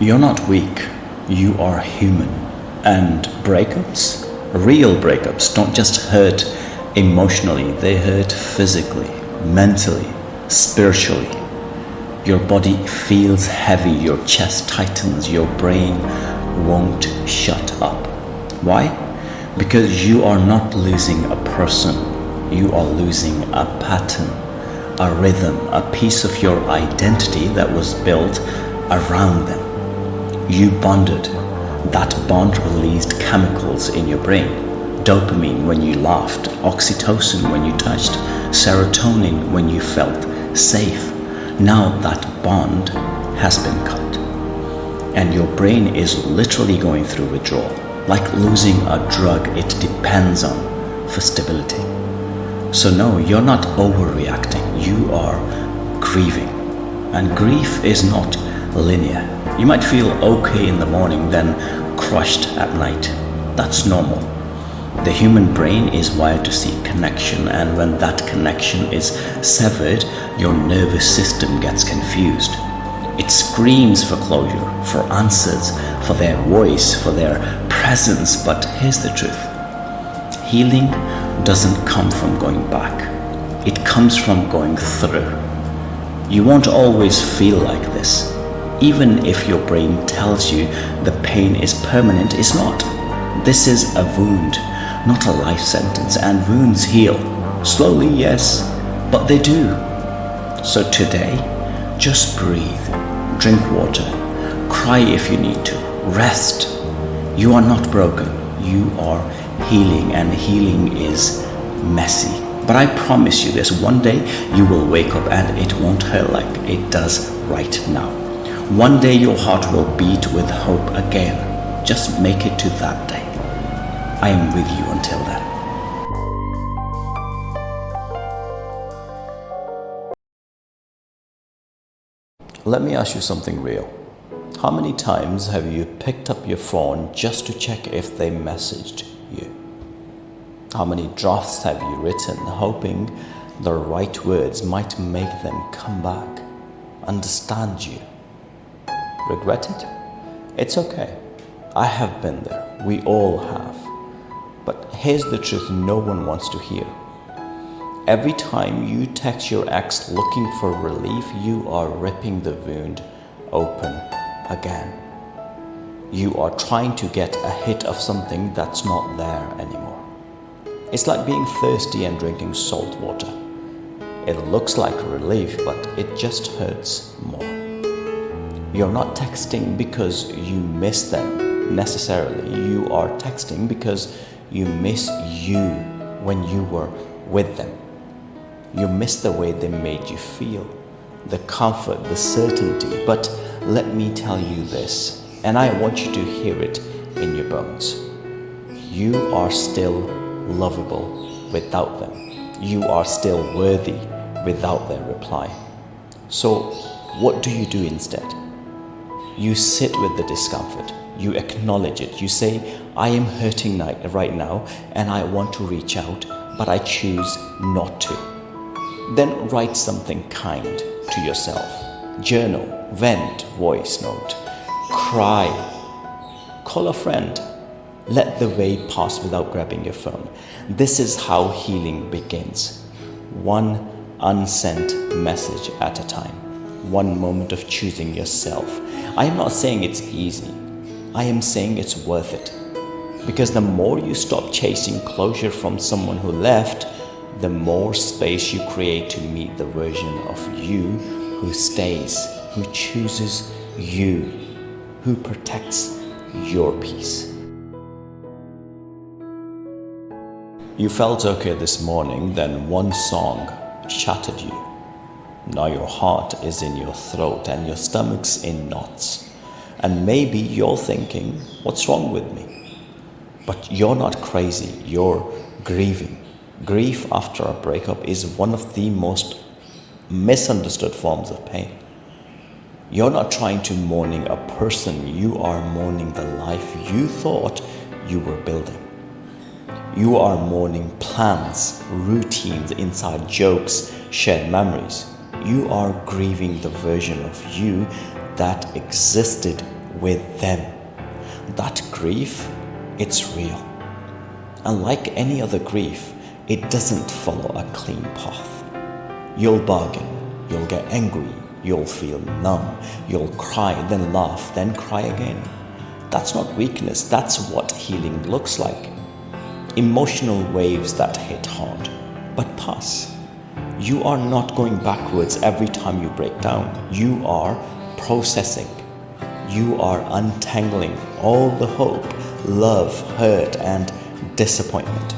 You're not weak, you are human. And breakups, real breakups, don't just hurt emotionally, they hurt physically, mentally, spiritually. Your body feels heavy, your chest tightens, your brain won't shut up. Why? Because you are not losing a person, you are losing a pattern, a rhythm, a piece of your identity that was built around them. You bonded. That bond released chemicals in your brain. Dopamine when you laughed, oxytocin when you touched, serotonin when you felt safe. Now that bond has been cut. And your brain is literally going through withdrawal. Like losing a drug it depends on for stability. So no, you're not overreacting. You are grieving. And grief is not linear. You might feel okay in the morning, then crushed at night. That's normal. The human brain is wired to seek connection, and when that connection is severed, your nervous system gets confused. It screams for closure, for answers, for their voice, for their presence. But here's the truth. Healing doesn't come from going back. It comes from going through. You won't always feel like this. Even if your brain tells you the pain is permanent, it's not. This is a wound, not a life sentence, and wounds heal. Slowly, yes, but they do. So today, just breathe, drink water, cry if you need to, rest. You are not broken, you are healing, and healing is messy. But I promise you this, one day you will wake up and it won't hurt like it does right now. One day your heart will beat with hope again. Just make it to that day. I am with you until then. Let me ask you something real. How many times have you picked up your phone just to check if they messaged you? How many drafts have you written hoping the right words might make them come back, understand you? Regret it? It's okay. I have been there. We all have. But here's the truth no one wants to hear. Every time you text your ex looking for relief, you are ripping the wound open again. You are trying to get a hit of something that's not there anymore. It's like being thirsty and drinking salt water. It looks like relief, but it just hurts more. You're not texting because you miss them necessarily. You are texting because you miss you when you were with them. You miss the way they made you feel, the comfort, the certainty. But let me tell you this, and I want you to hear it in your bones. You are still lovable without them. You are still worthy without their reply. So what do you do instead? You sit with the discomfort. You acknowledge it. You say, I am hurting right now and I want to reach out, but I choose not to. Then write something kind to yourself. Journal, vent, voice note, cry, call a friend. Let the way pass without grabbing your phone. This is how healing begins. One unsent message at a time. One moment of choosing yourself. I am not saying it's easy. I am saying it's worth it. Because the more you stop chasing closure from someone who left, the more space you create to meet the version of you who stays, who chooses you, who protects your peace. You felt okay this morning, then one song shattered you. Now your heart is in your throat and your stomach's in knots. And maybe you're thinking, what's wrong with me? But you're not crazy, you're grieving. Grief after a breakup is one of the most misunderstood forms of pain. You're not trying to mourning a person, you are mourning the life you thought you were building. You are mourning plans, routines, inside jokes, shared memories. You are grieving the version of you that existed with them. That grief, it's real. And like any other grief, it doesn't follow a clean path. You'll bargain, you'll get angry, you'll feel numb, you'll cry, then laugh, then cry again. That's not weakness, that's what healing looks like. Emotional waves that hit hard, but pass. You are not going backwards every time you break down. You are processing. You are untangling all the hope, love, hurt, and disappointment.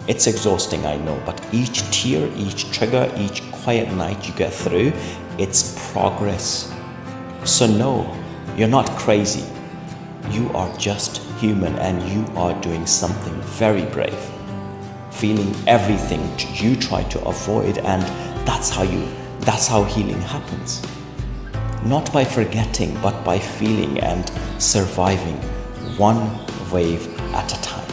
It's exhausting, I know, but each tear, each trigger, each quiet night you get through, it's progress. So no, you're not crazy. You are just human, and you are doing something very brave. Feeling everything you try to avoid, and that's how healing happens. Not by forgetting, but by feeling and surviving one wave at a time.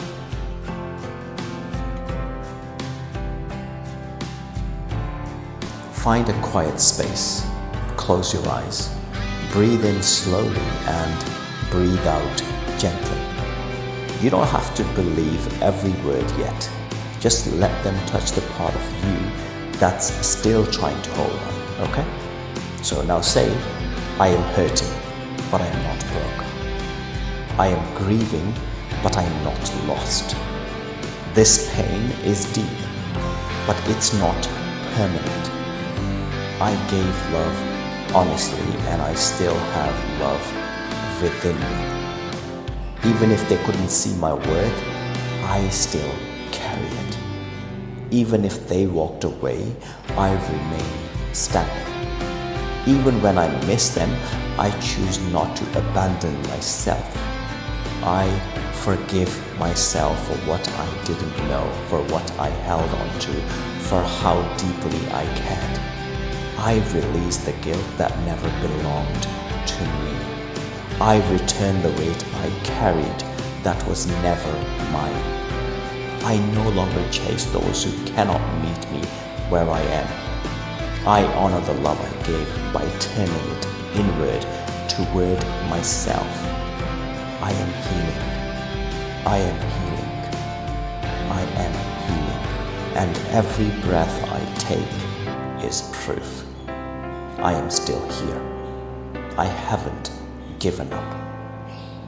Find a quiet space, close your eyes, breathe in slowly and breathe out gently. You don't have to believe every word yet. Just let them touch the part of you that's still trying to hold on, okay? So now say, I am hurting, but I am not broken. I am grieving, but I am not lost. This pain is deep, but it's not permanent. I gave love honestly, and I still have love within me. Even if they couldn't see my worth, I still carry it. Even if they walked away, I remain standing. Even when I miss them, I choose not to abandon myself. I forgive myself for what I didn't know, for what I held on to, for how deeply I cared. I release the guilt that never belonged to me. I return the weight I carried that was never mine. I no longer chase those who cannot meet me where I am. I honor the love I gave by turning it inward toward myself. I am healing. I am healing. I am healing. And every breath I take is proof. I am still here. I haven't given up.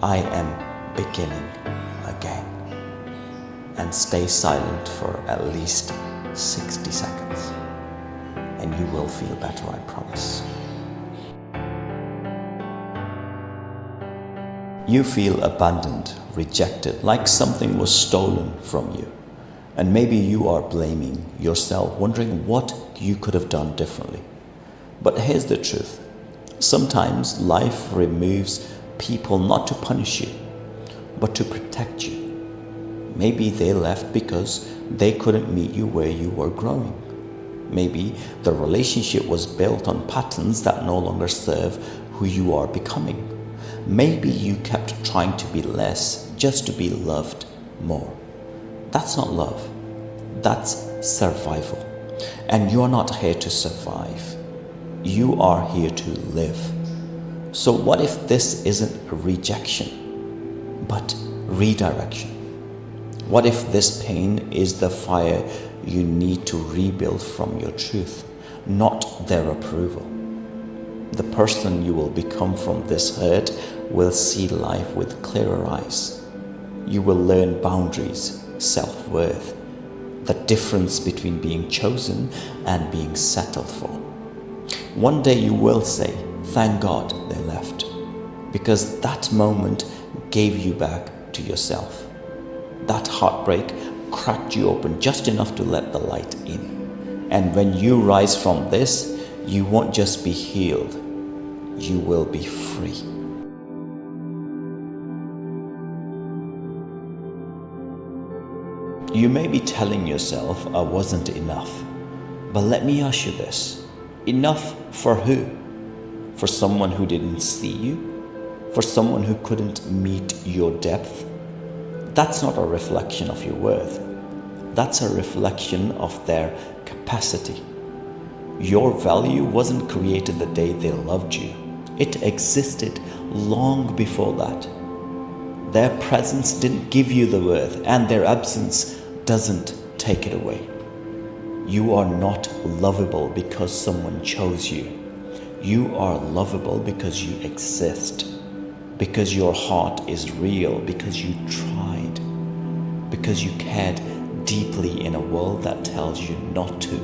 I am beginning again. And stay silent for at least 60 seconds. And you will feel better, I promise. You feel abandoned, rejected, like something was stolen from you. And maybe you are blaming yourself, wondering what you could have done differently. But here's the truth. Sometimes life removes people not to punish you, but to protect you. Maybe they left because they couldn't meet you where you were growing. Maybe the relationship was built on patterns that no longer serve who you are becoming. Maybe you kept trying to be less just to be loved more. That's not love. That's survival. And you're not here to survive. You are here to live. So what if this isn't rejection, but redirection? What if this pain is the fire you need to rebuild from your truth, not their approval? The person you will become from this hurt will see life with clearer eyes. You will learn boundaries, self-worth, the difference between being chosen and being settled for. One day you will say, thank God they left, because that moment gave you back to yourself. That heartbreak cracked you open just enough to let the light in. And when you rise from this, you won't just be healed, you will be free. You may be telling yourself, I wasn't enough. But let me ask you this. Enough for who? For someone who didn't see you? For someone who couldn't meet your depth? That's not a reflection of your worth. That's a reflection of their capacity. Your value wasn't created the day they loved you. It existed long before that. Their presence didn't give you the worth, and their absence doesn't take it away. You are not lovable because someone chose you. You are lovable because you exist, because your heart is real, because you tried, because you cared deeply in a world that tells you not to.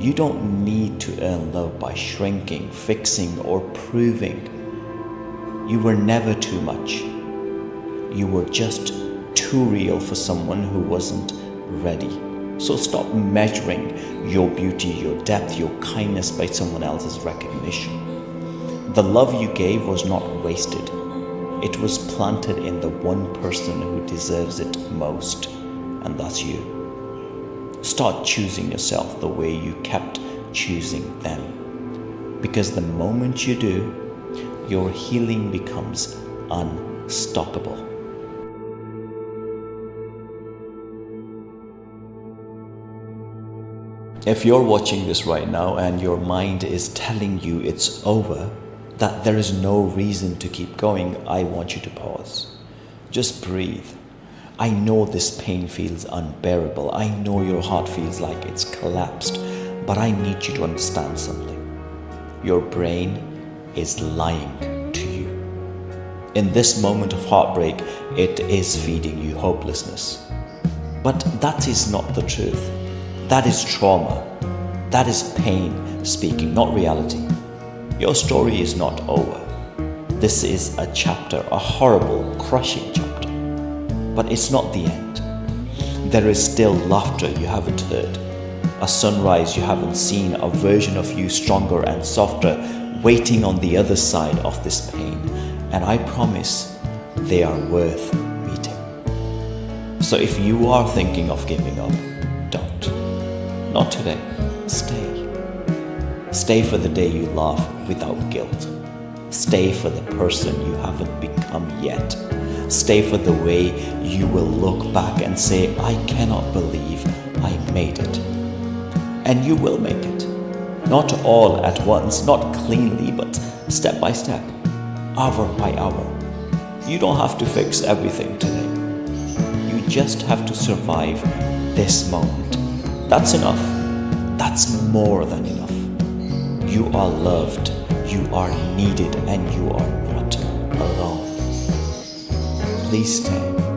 You don't need to earn love by shrinking, fixing, or proving. You were never too much. You were just too real for someone who wasn't ready. So stop measuring your beauty, your depth, your kindness by someone else's recognition. The love you gave was not wasted. It was planted in the one person who deserves it most, and that's you. Start choosing yourself the way you kept choosing them. Because the moment you do, your healing becomes unstoppable. If you're watching this right now and your mind is telling you it's over, that there is no reason to keep going, I want you to pause. Just breathe. I know this pain feels unbearable. I know your heart feels like it's collapsed, but I need you to understand something. Your brain is lying to you. In this moment of heartbreak, it is feeding you hopelessness. But that is not the truth. That is trauma. That is pain speaking, not reality. Your story is not over. This is a chapter, a horrible, crushing chapter. But it's not the end. There is still laughter you haven't heard, a sunrise you haven't seen, a version of you stronger and softer, waiting on the other side of this pain. And I promise they are worth meeting. So if you are thinking of giving up, don't. Not today. Stay. Stay for the day you laugh without guilt. Stay for the person you haven't become yet. Stay for the way you will look back and say, I cannot believe I made it. And you will make it. Not all at once, not cleanly, but step by step, hour by hour. You don't have to fix everything today. You just have to survive this moment. That's enough. That's more than enough. You are loved, you are needed, and you are not alone. Please stay.